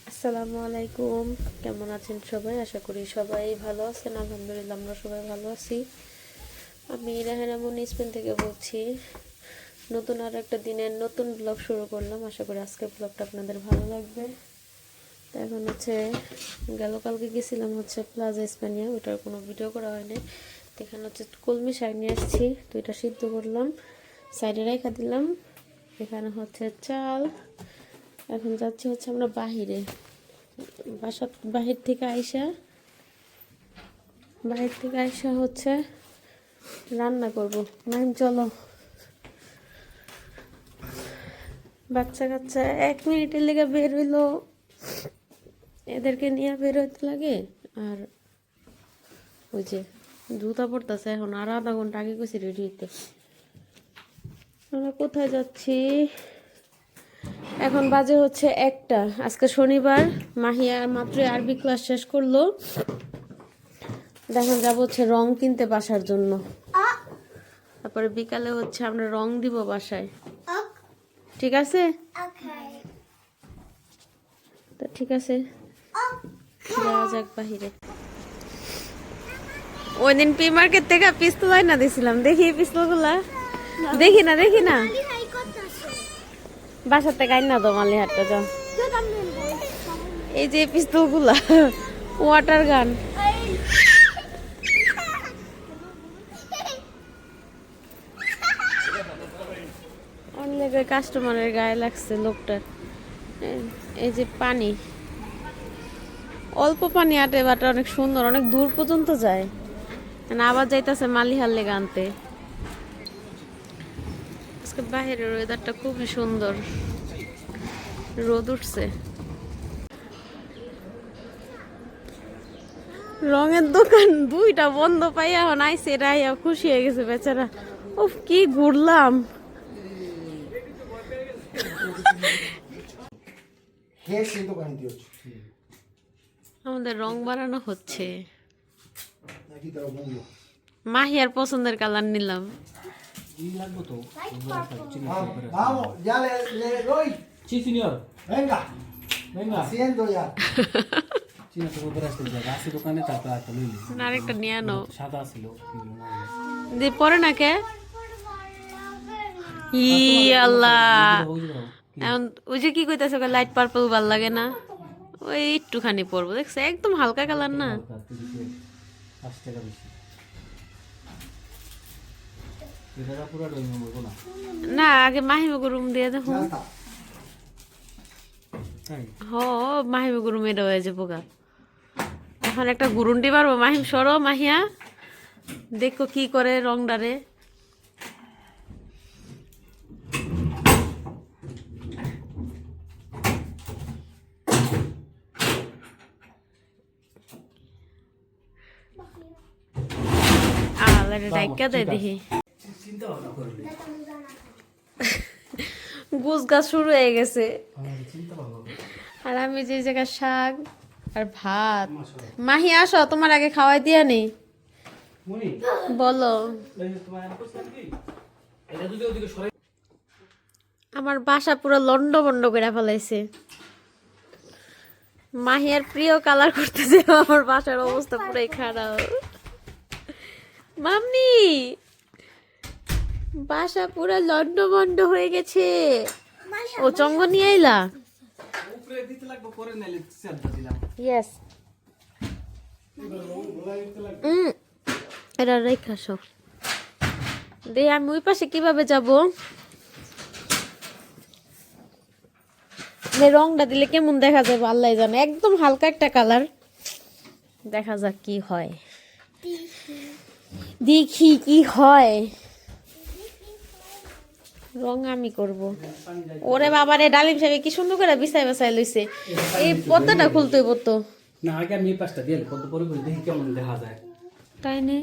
আসসালামু আলাইকুম। কেমন আছেন সবাই? আশা করি সবাই ভালো আছেন। আলহামদুলিল্লাহ আমরা সবাই ভালো আছি। আমি রাহেনা মুন্নি স্পেন থেকে বলছি। নতুন আর একটা দিনের নতুন ব্লগ শুরু করলাম। আশা করি আজকের ব্লগটা আপনাদের ভালো লাগবে। তো এখন কালকে গেছিলাম প্লাজা স্পেনিয়া, ওইটার কোনো ভিডিও করা হয়নি। তো এখানে কলমি শাক নিয়ে আসছি, তো এটা সিদ্ধ করলাম, সাইডে রেখে দিলাম। এখানে চাল। এখন যাচ্ছি আমরা বাহিরে, বাহির থেকে আইসা রান্না করব। নাইম চলো। বাচ্চা কাচ্চা 1 মিনিটের লেগে বের হইলো, এদেরকে নিয়ে বের হইতে লাগে। আর ওই যে জুতা পড়তেছে, এখন আর আধা ঘন্টা আগে গেছি রেডি হইতে। আমরা কোথায় যাচ্ছি? এখন বাজে 1টা। আজকে শনিবার, মাহিয়া মাত্র আরবি ক্লাস শেষ করলো। দেখুন যাবো রং কিনতে বাসার জন্য। তারপরে বিকালে আমরা রং দিব বাসায়। ঠিক আছে, তো ঠিক আছে, যাওয়া যাক বাহিরে। ওই দিন পি মার্কেট থেকে পিস্তল না দিছিলাম, দেখি পিস্তল গুলা। দেখি না বাসার থেকে আইনা দো মালিহাটটা যাও। এই যে পিস্তল গুলা, ওয়াটার গান। অনেক কাস্টমারের গায়ে লাগছে লোকটার। এই যে পানি, অল্প পানি আটে, বাট অনেক সুন্দর, অনেক দূর পর্যন্ত যায়। আবার যাইতেছে মালিহার লেগে আনতে। আজকে বাহিরের ওয়েদারটা খুবই সুন্দর, রোদ উঠছে। রঙের দোকান 2টা বন্ধ পাইয়া এখন আইসে, রাইয়া খুশি হয়ে গেছে বেচারা। উফ, কি ঘুরলাম। আমাদের রং বানানো হচ্ছে। মাহিয়ার পছন্দের কালার নিলাম। আরেকটা নিয়ে আনো, পরে না কে। ই আল্লাহ, এখন ওই যে কি কইতাছে, লাইট পার্পল ভাল লাগে না, ওই একটুখানি পরবো। দেখছে একদম হালকা কালার না। না, আগে মাহিমকে রুম দিয়ে দেখো। হ, মাহিমকে রুম এটা হয়ে যাবো গা। এখন একটা গুরুন্ডি পারবো। মাহিম সরো, মাহিয়া দেখো কি করে রং ডারে। দেখি গুছ গাছ শুরু হয়ে গেছে। আর আমি যে জায়গায় শাক আর ভাত। মাহি আসো, তোমার আগে খাওয়াই দিয়া নেই। বলো। আমার বাসা পুরো লন্ড বন্ড করে ফেলাইছে। মাহিয়ার প্রিয় কালার করতেছে, আমার বাসার অবস্থা পুরাই খারাপ। মাম্মি, বাসা পুরো লন্ড বন্ড হয়ে গেছে। ও চঙ্গ নিয়ে আইলা? ইয়েস, এটা রেখে আসো। দে, আমি ওই পাশে কিভাবে যাব? রংটা দিলে কেমন দেখা যাবে আল্লাহ জানে। একদম হালকা একটা কালার, দেখা যাক কি হয়। দেখি কি হয়। রং আমি করব। ওরে বাবা রে, ডালিম সাহেব কি সুন্দর করে বিছাই বাছাই লইছে। এই পর্দাটা খুলতে হইব তো। না, আগে আমি এই পাশটা দিয়ে পর্দা পরে করে দেখি কেমন দেখা যায়। তাই নে।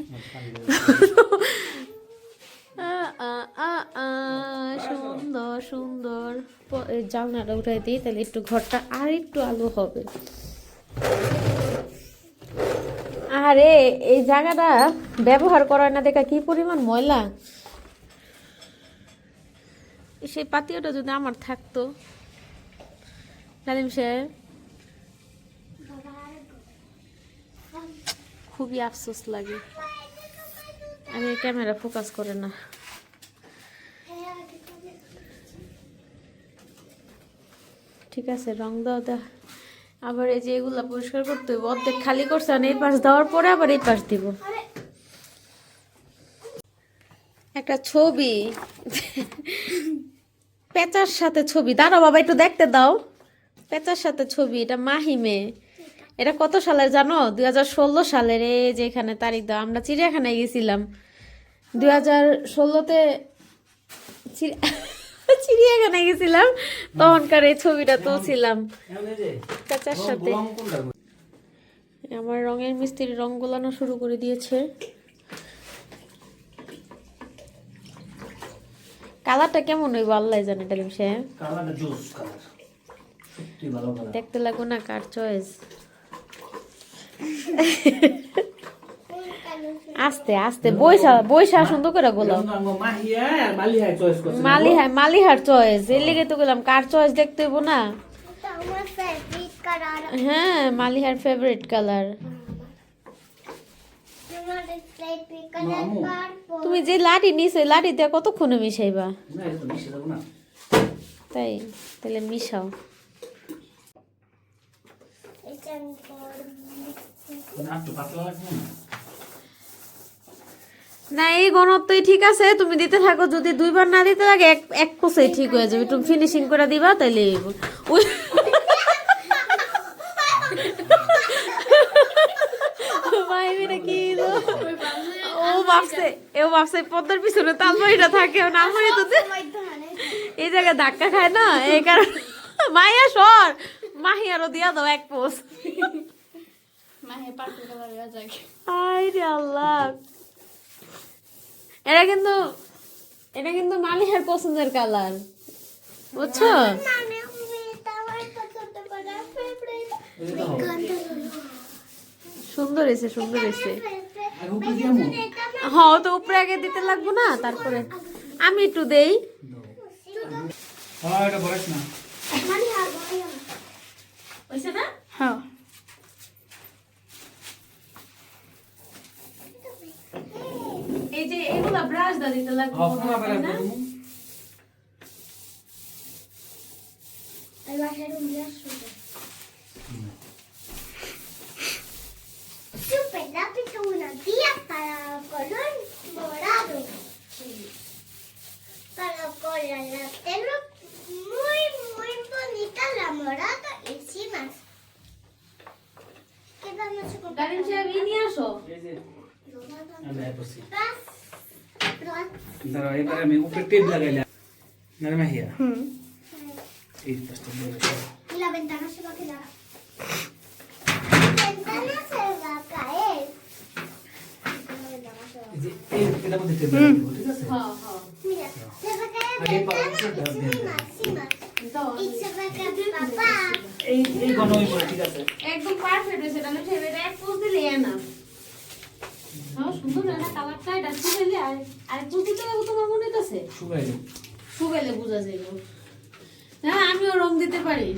সুন্দর সুন্দর। জানলাটা উঠাই দিই, তাহলে একটু ঘরটা আর একটু আলো হবে। আরে এই জায়গাটা ব্যবহার করার না দেখা কি পরিমাণ ময়লা। সেই পাতিওটা যদি আমার থাকতো। ডালিম সাহেব, খুবই আফসোস লাগে। আমি ক্যামেরা ফোকাস করে না। ঠিক আছে, রং দাও দা। আবার এই যে এগুলা পরিষ্কার করতে হবে, অর্ধেক খালি করছে আর এই পাশ দেওয়ার পরে আবার এই পাশ দিব। একটা ছবি পেঁচার সাথে ছবি, দাঁড়াও বাবা একটু দেখতে দাও। পেঁচার সাথে ছবি, এটা মাহিমে। এটা কত সালের জানো? 2016 সালের। এই যে এখানে তারিখ দাও, আমরা চিড়িয়াখানায় গেছিলাম 2016-তে। চিড়িয়াখানায় গেছিলাম, তখনকার এই ছবিটা তুলছিলাম পেঁচার সাথে। আমার রঙের মিস্ত্রি রং গোলানো শুরু করে দিয়েছে। কালারটা কেমন হইব আল্লাহ জানে। ডালিম সাহেব কালারটা জোস কালার, সত্যি ভালো কালার। দেখতে লাগো না কার চয়েস। আস্তে আস্তে বইসা বইসা সুন্দর করে গোলাম। মাহিয়া আর মালিহা চয়েস করছে। মালিহার চয়েস, এর লেগে তো গেলাম কার চয়েস দেখতে হইব না। হ্যাঁ, মালিহার ফেভারিট কালার। তুমি যে লাঠি নিছে, লাঠি দিয়ে কতক্ষণে মিশাইবা? না এটা তো মিশে যাবো না। তাই তাহলে মিশাও। না একটু পাতলা লাগবে না। না এই ঘনত্বই ঠিক আছে, তুমি দিতে থাকো। যদি দুইবার না দিতে লাগে এক কোষেই ঠিক হয়ে যাবে। তুমি ফিনিশিং করে দিবা তাইলে ওই মাইমিরা কি হলো? ও ভাবছে পদ্মার পিছনে তালমারিটা থাকে, নালমারি তো এই জায়গায় ধাক্কা খায় না, এই কারণে। মাইয়া সর, মাহিয়ারও দিয়া দাও এক পোস্ট। আয় রে আল্লাহ, এটা কিন্তু মালিহার পছন্দের কালার, বুঝছো? সুন্দর হয়েছে, সুন্দর হয়েছে। আর উপরে দিয়ামু হ্যাঁ, তো উপরে আগে দিতে লাগবো না, তারপরে আমি একটু দেই। হ্যাঁ এটা বলেছ না। হইছে না? হ্যাঁ এই যে এগুলা ব্রাশ দা দিতে লাগবে। হ্যাঁ পুরো বেলা না? করমু। Super rápido una tía para color morado. Para color la tengo muy bonita la morada encima. ¿Qué vamos a comprar? ডালিম সাহেব ই নিয়ে আসো। এই যে আমি আইছি। Ras, ras. দাঁড়াও এবারে আমি উপরে টেপ লাগাইলাম। না রে মাহিয়া। এই পাশটা দিয়ে দাও। Y la ventana se va a quedar. La ventana se va a caer. La ventana se va a এই যে এটা মধ্যে টেপ লাগাই দিব, ঠিক আছে? হ্যাঁ হ্যাঁ Mira, se va a caer la Aquí para ventana encima. দাও। Y se va a caer papá. এই ঘনই পড়ে, ঠিক আছে? একদম পারফেক্ট হয়েছে। ডালিম সাহেব এটা এক পোস্ট দিলে না। হ্যাঁ, সুন্দর না কালারটা? এটা শুকাইলে আর পোস্ট দিতে লাগবে তোমার মনে হইতাছে? শুকাইলে শুকাইলে বোঝা যাইব। হ্যাঁ, আমিও রং দিতে পারি।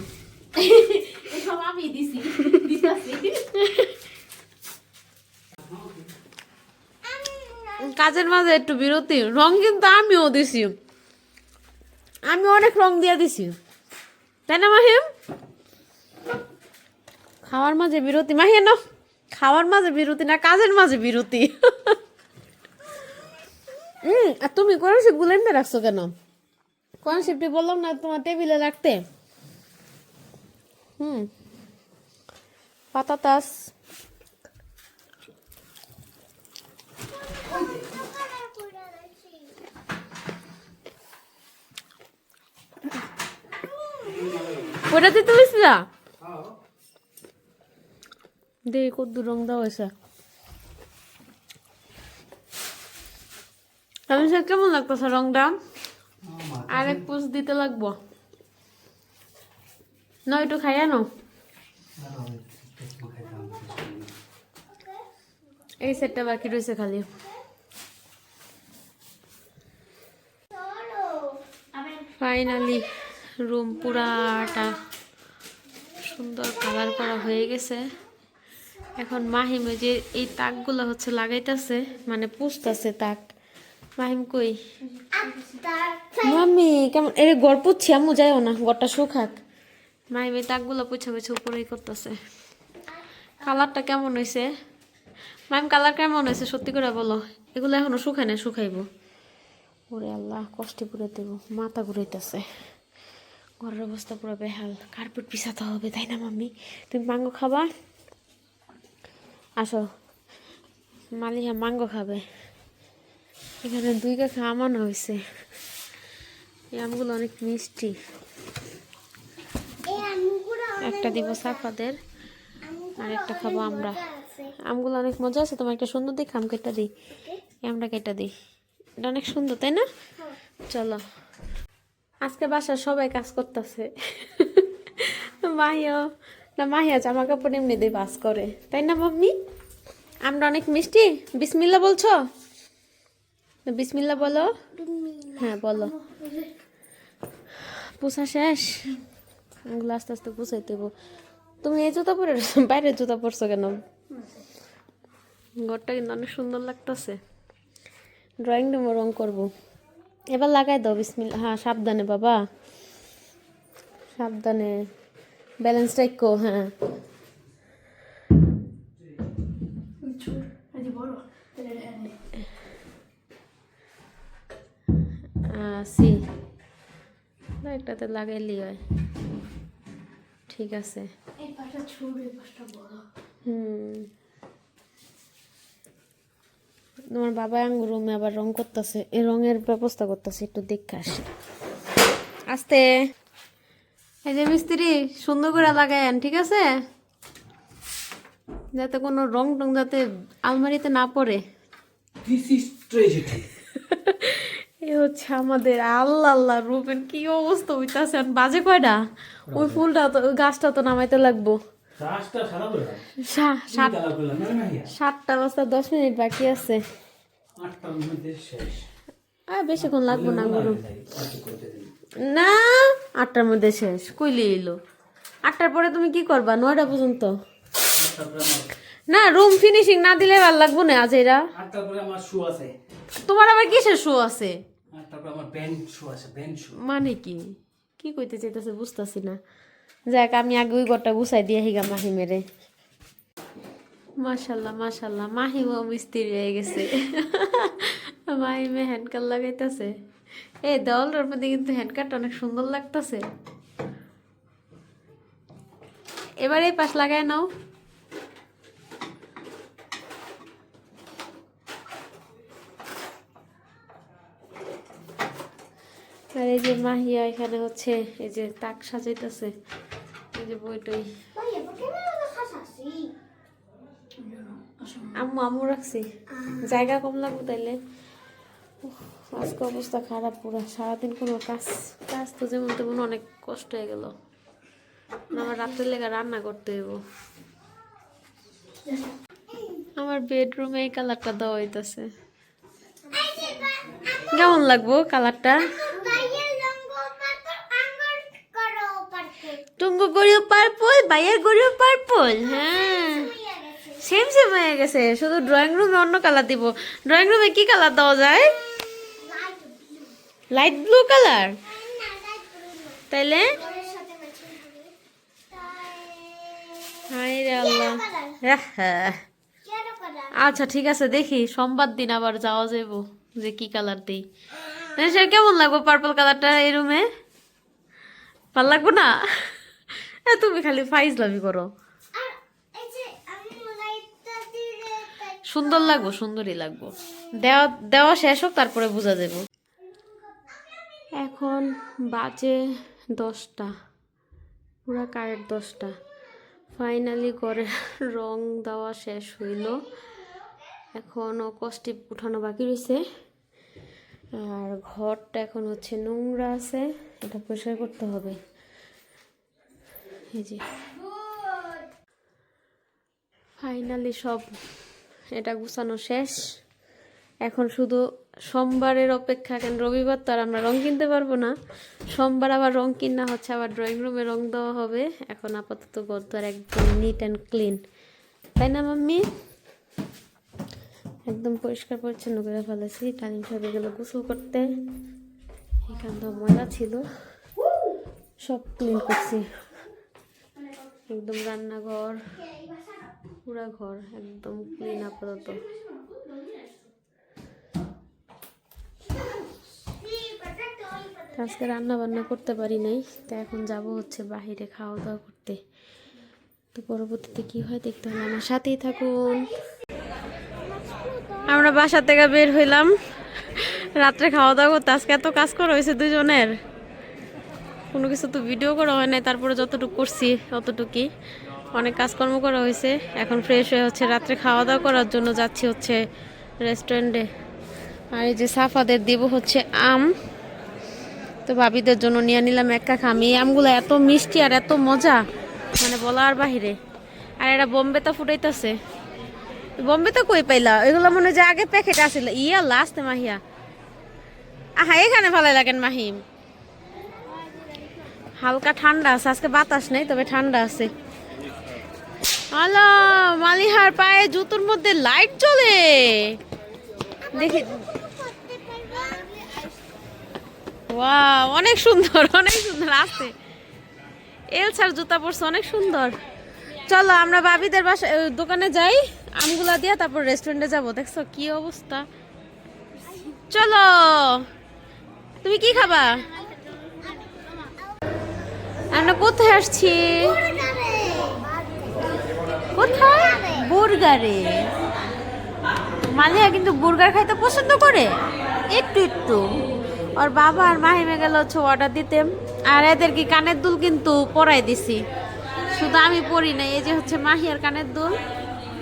এসব আমি দিছি, দিতাছি। কাজের মাঝে একটু বিরতি। রং কিন্তু আমিও দিছি, আমি অনেক রং দিয়া দিছি, তাই না মাহিম? খাওয়ার মাঝে বিরতি মাহিয়া না, খাওয়ার মাঝে বিরতি না, কাজের মাঝে বিরতি। আর তুমি কোন শিপগুলো এমনি রাখছো কেন? কোন শিপটি বললাম না তোমার টেবিলে রাখতে? পাতাতাস। ওটা দিতে বলছিলা? দেখি কত রং দেওয়া হয়েছে। আমি সে কেমন লাগতেছে রংটা? আরেক পোস্ট দিতে লাগবো না? একটু খাইয়া নাও। এই সেটটা বাকি রয়েছে খালি। ফাইনালি রুম পুরাটা সুন্দর কালার করা হয়ে গেছে। এখন মাহিম ওই যে এই তাকগুলো হচ্ছে লাগাইতেছে, মানে পুষতেছে তাক। মাহিম কই? মাম্মি কেমন এর গড় পুচ্ছি, আম্মু যাইও না, গড়টা শুকাক। মাহিম এই তাকগুলো পুছা পুছে উপরেই করতেছে। কালারটা কেমন হয়েছে মাহিম? কালার কেমন হয়েছে সত্যি করে বলো। এগুলো এখনো শুকায় না, শুকাইবো। ওরে আল্লাহ, কষ্টে পুরে দেবো, মাথা ঘুরাইতেছে। ঘরের অবস্থা পুরো বেহাল, কার্পেট পিছাতে হবে, তাই না মাম্মি? তুমি মাঙ্গো খাবা? আসো, মালিহা মাঙ্গো খাবে। এখানে 2 কাকা আমানো হয়েছে। এই আমগুলো অনেক মিষ্টি। একটা দিব সাফাদের, আর একটা খাবো আমরা। আমগুলো অনেক মজা আছে। তোমার একটা সুন্দর দেখে আম কেটে দিই। আমরা কেটে দিই, এটা অনেক সুন্দর, তাই না? চলো, আজকে বাসার সবাই কাজ করতেছে। মাহিও না, মাহিয়া জামা কাপড় এমনি দিয়ে বাস করে, তাই না মাম্মি? আমরা অনেক মিষ্টি। বিসমিল্লা বলছো? বিসমিল্লা বলো। হ্যাঁ বলো। পুষা শেষ, ওগুলো আস্তে আস্তে পুষাই দেবো। তুমি এই জুতা পরে বাইরের জুতা পরছো কেন? ঘরটা কিন্তু অনেক সুন্দর লাগতেছে। ড্রয়িং রুমে রং করবো, এবার লাগাই দাও। বিসমিল্লা। হ্যাঁ সাবধানে বাবা, সাবধানে, ব্যালেন্স রাখো। হ্যাঁ সি না, একটাতে লাগাইলি হয়। ঠিক আছে। তোমার বাবা আঙ্গুর রুমে আবার রং করতেছে, এই রঙের ব্যবস্থা করতেছে, একটু দেখে আসি। আস্তে, এই যে মিস্ত্রি সুন্দর করে লাগায়েন, ঠিক আছে? যাতে কোনো রং টং যাতে আলমারিতে না পড়ে। This is tragedy. এই হচ্ছে আমাদের আল্লাহ আল্লাহ রুমের কি অবস্থা হইতাছে। বাজে কয়টা? ওই ফুলটা তো, ওই গাছটা তো নামাইতে লাগবো। 7টা বাজতে 10 মিনিট বাকি আছে। 8টার মধ্যে শেষ। বেশিক্ষণ লাগবো না গরু না, 8টার মধ্যে শেষ কইলে এলো। 8টার পরে তুমি কি করবা? 9টা পর্যন্ত না, রুম ফিনিশিং না দিলে ভালো লাগবো না। আজ এরা 8টার পরে আমার শো আছে। তোমার আবার কিসের শো আছে? 8টার পরে আমার ব্যান্ড শো আছে, ব্যান্ড শো। মানে কি কি কইতে চাইতেছে বুঝতাছি না। যাক, আমি আগে ওই ঘরটা গুছাই দিয়ে হিগা মাহিমেরে। মাশাল্লাহ মাশাল্লাহ, মাহিমও মিস্ত্রি হয়ে গেছে। মাহিমে হ্যান্ডকার লাগাইতেছে। এই দেওয়ালটার মধ্যে কিন্তু হ্যান্ডকারটা অনেক সুন্দর লাগতেছে। এবার এই পাশ লাগাই নাও। আর এই যে মাহিয়া এখানে হচ্ছে এই যে তাক সাজাইতেছে, এই যে বইটই আম্মু আম্মু রাখছি, জায়গা কম লাগবে তাইলে। আজকে অবস্থা খারাপ পুরো, সারাদিন কোনো কাজ কাজ তো যেমন তেমন অনেক কষ্ট হয়ে গেল। আমার রাত্রের লেগে রান্না করতে হইব। আমার বেডরুমে এই কালারটা দেওয়া হইতেছে, কেমন লাগবো কালারটা? টুঙ্গু গড়িও পার্পল, বাইয়ের গড়িও পার্পল। হ্যাঁ সেম সেম হয়ে গেছে, শুধু ড্রয়িং রুমে অন্য কালার দিব। ড্রয়িং রুমে কি কালার দেওয়া যায়? Light blue colour. তাইলে হাই রে আল্লাহ। আচ্ছা ঠিক আছে, দেখি সোমবার দিন আবার যাওয়া যাইব যে কি কালার দিই। সে কেমন লাগবো পার্পল কালারটা এই রুমে? ভাল লাগবো না? তুমি খালি ফাইজলামি করো। সুন্দর লাগবো, সুন্দরই লাগবো। দেওয়া দেওয়া শেষ হোক, তারপরে বোঝা যাব। এখন বাজে 10টা, পুরা কারেক্ট 10টা। ফাইনালি ঘরের রং দেওয়া শেষ হইল, এখনও কষ্টি উঠানো বাকি রয়েছে। আর ঘরটা এখন হচ্ছে নোংরা আছে, এটা পরিষ্কার করতে হবে। এই যে ফাইনালি সব এটা গুছানো শেষ। এখন শুধু সোমবারের অপেক্ষা, কেন রবিবার তো আর আমরা রং কিনতে পারবো না। সোমবার আবার রং কিনা হচ্ছে, আবার ড্রয়িং রুমে রং দেওয়া হবে। এখন আপাতত ঘর তো আর একদম নিট অ্যান্ড ক্লিন। তাই না মাম্মি? একদম পরিষ্কার পরিচ্ছন্ন করে ফেলেছি। টালিম সাহেব গেল গোসল করতে, এখান তো ময়লা ছিল, সব ক্লিন করছি। একদম রান্নাঘর, পুরা ঘর একদম ক্লিন আপাতত। আজকে রান্না বান্না করতে পারি নাই, তো এখন যাব হচ্ছে বাহিরে খাওয়া দাওয়া করতে। তো পরবর্তীতে কি হয় দেখতে হলে আমার সাথেই থাকুন। আমরা বাসা থেকে বের হইলাম রাত্রে খাওয়া দাওয়া করতে। আজকে এত কাজ করা হয়েছে দুজনের, কোনো কিছু তো ভিডিও করা হয় নাই, তারপরে যতটুকু করছি অতটুকুই। অনেক কাজকর্ম করা হয়েছে। এখন ফ্রেশ হয়ে হচ্ছে রাত্রে খাওয়া দাওয়া করার জন্য যাচ্ছি হচ্ছে রেস্টুরেন্টে। আর এই যে সাফাদের দিব হচ্ছে আম, তো ভাবিদের জন্য নিয়ে নিলাম এক কাপ আম। এই আমগুলো এত মিষ্টি আর এত মজা, মানে বলার বাহিরে। আর এরা বোম্বে তো ফুটাইতেছে। বোম্বে তো কই পাইলা? এগুলো মনে হয় যে আগে প্যাকেট আসছিল। ইয়া লাস্ট মাহিয়া, আহা এখানে ভালো লাগেন মাহিম। হালকা ঠান্ডা আছে, আজকে বাতাস নেই তবে ঠান্ডা আছে। আলা মালিহার পায়ে জুতোর মধ্যে লাইট জ্বলে, দেখি। ওয়াও, অনেক সুন্দর, অনেক সুন্দর আছে। এলসার জুতা পরছে, অনেক সুন্দর। চলো আমরা ভাবিদের বাসা দোকানে যাই, আমগুলা দিয়া তারপর রেস্টুরেন্টে যাব। দেখছো কি অবস্থা। চলো, তুমি কি খাবা? আমরা কোথায় আসছি? কোথায়? বুর্গারে। মালিয়া কিন্তু বুর্গার খাইতে পছন্দ করে একটু একটু। ওর বাবা আর মাহিমে গেল হচ্ছে অর্ডার দিতে। আর এদের কি কানের দুল কিন্তু পরাই দিছি, শুধু আমি পরি নাই। এই যে হচ্ছে মাহিয়ার কানের দুল,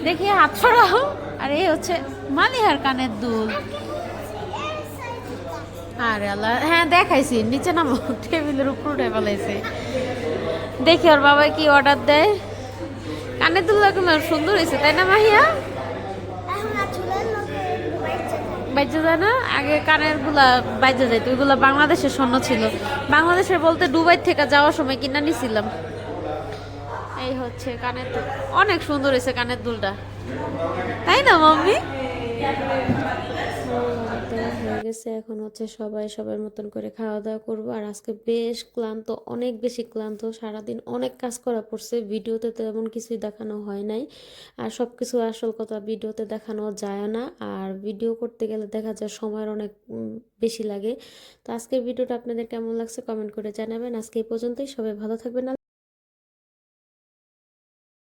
দেখি হাত ছড়াও। আর এই হচ্ছে মালিহার কানের দুল। আরে আল্লাহ, হ্যাঁ দেখাইছি, নিচে নামো, টেবিলের উপর উঠে ফেলাইছে। দেখি ওর বাবা কি অর্ডার দেয়। কানের দুলগুলো সুন্দর হয়েছে তাই না মাহিয়া? বাইজে যায় না? আগে কানের গুলা বাইজে যাইতো, ওইগুলো বাংলাদেশের স্বর্ণ ছিল। বাংলাদেশের বলতে দুবাই থেকে যাওয়ার সময় কিনা নিছিলাম। এই হচ্ছে কানের দুল, অনেক সুন্দর হয়েছে কানের দুলটা, তাই না মাম্মি? হয়ে গেছে, এখন হচ্ছে সবাই সবার মতন করে খাওয়া দাওয়া করবো। আর আজকে বেশ ক্লান্ত, অনেক বেশি ক্লান্ত। সারাদিন অনেক কাজ করা পড়ছে, ভিডিওতে তেমন কিছুই দেখানো হয় নাই। আর সব কিছু আসল কথা ভিডিওতে দেখানো যায় না, আর ভিডিও করতে গেলে দেখা যায় সময়ের অনেক বেশি লাগে। তো আজকের ভিডিওটা আপনাদের কেমন লাগছে কমেন্ট করে জানাবেন। আজকে এই পর্যন্তই, সবাই ভালো থাকবেন।